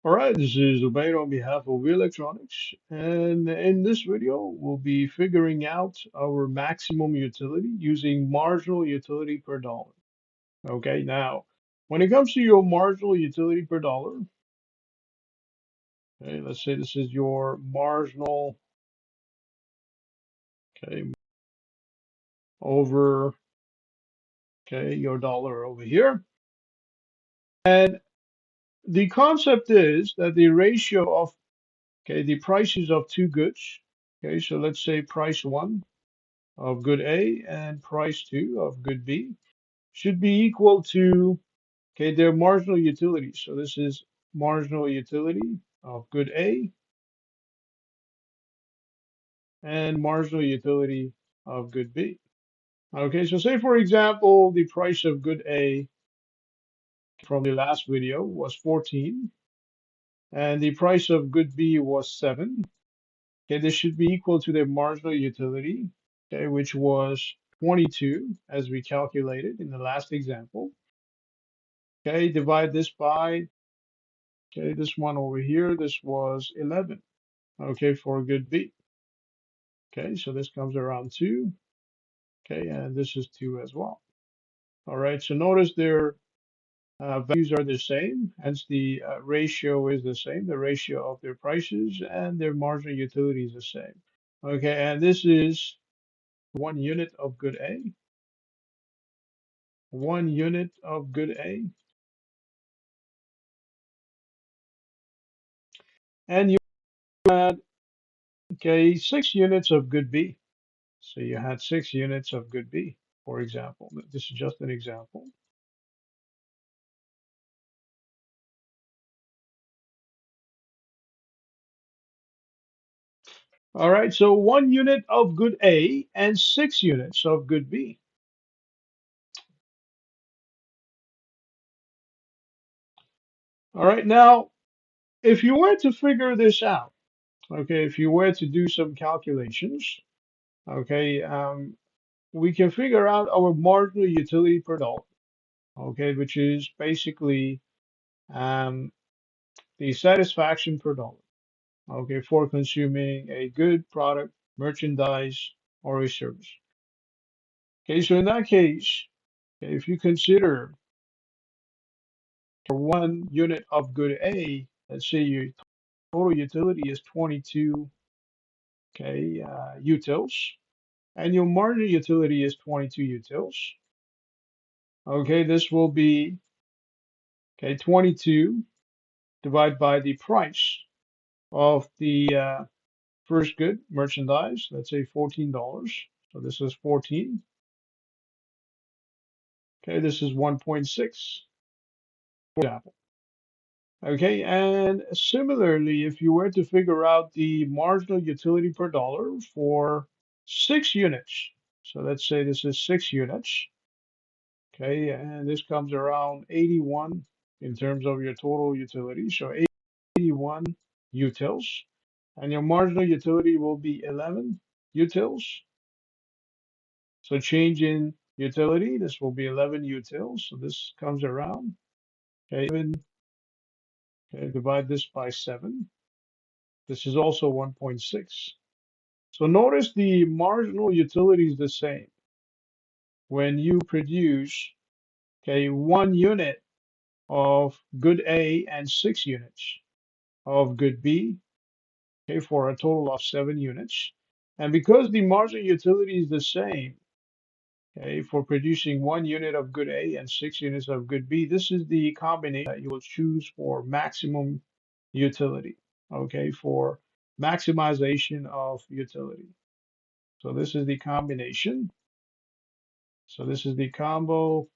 All right, this is Ubaid on behalf of Electronics, and in this video, we'll be figuring out our maximum utility using marginal utility per dollar. Okay, now, when it comes to your marginal utility per dollar, okay, let's say this is your marginal, okay, over, okay, your dollar over here. And the concept is that the ratio of, okay, the prices of two goods, okay, so let's say price one of good A and price 2 of good B should be equal to, okay, their marginal utility. So this is marginal utility of good A and marginal utility of good B. Okay, so say for example, the price of good A from the last video was 14 and the price of good B was 7. Okay, this should be equal to their marginal utility, okay, which was 22 as we calculated in the last example. Okay, divide this by, okay, this one over here, this was 11, okay, for a good B. Okay, so this comes around 2, okay, and this is 2 as well. All right, so notice their values are the same, hence the ratio is the same, the ratio of their prices and their marginal utility is the same. Okay, and this is 1 unit of good A, 1 unit of good A, and you had, okay, 6 units of good B. So you had 6 units of good B, for example. This is just an example. All right, so 1 unit of good A and 6 units of good B. All right, now, if you were to figure this out, okay, if you were to do some calculations, okay, we can figure out our marginal utility per dollar, okay, which is basically um, the satisfaction per dollar, okay, for consuming a good product, merchandise, or a service. Okay, so in that case, okay, if you consider for 1 unit of good A, let's say your total utility is 22, okay, utils, and your marginal utility is 22 utils. Okay, this will be, okay, 22 divided by the price of the first good merchandise, let's say $14. So this is 14. Okay, this is 1.6, for example. Okay, and similarly, if you were to figure out the marginal utility per dollar for 6 units, so let's say this is 6 units, okay, and this comes around 81 in terms of your total utility, so 81 utils, and your marginal utility will be 11 utils. So change in utility, this will be 11 utils, so this comes around, okay, 11, okay, divide this by 7. This is also 1.6. So notice the marginal utility is the same when you produce, okay, 1 unit of good A and 6 units of good B, okay, for a total of 7 units. And because the marginal utility is the same, okay, for producing 1 unit of good A and 6 units of good B, this is the combination that you will choose for maximum utility, okay, for maximization of utility. So this is the combination. So this is the combo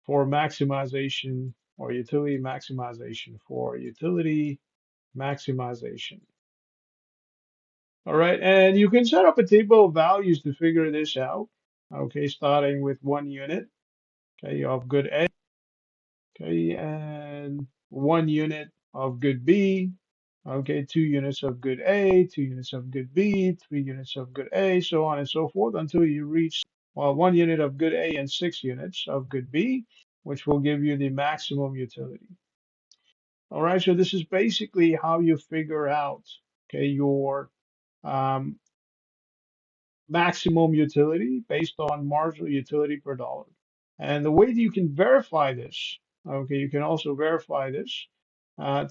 for maximization or utility maximization for utility maximization. All right, and you can set up a table of values to figure this out. Okay, starting with 1 unit, okay, of good A, okay, and 1 unit of good B, okay, 2 units of good A, 2 units of good B, 3 units of good A, so on and so forth until you reach, well, 1 unit of good A and 6 units of good B. which will give you the maximum utility. All right, so this is basically how you figure out, okay, your um, maximum utility based on marginal utility per dollar. And the way that you can verify this, okay, you can also verify this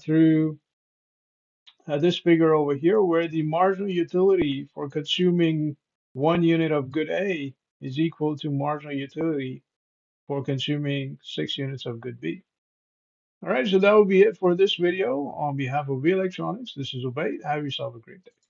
through this figure over here, where the marginal utility for consuming 1 unit of good A is equal to marginal utility for consuming 6 units of good B. All right, so that will be it for this video. On behalf of V Electronics, this is Obey. Have yourself a great day.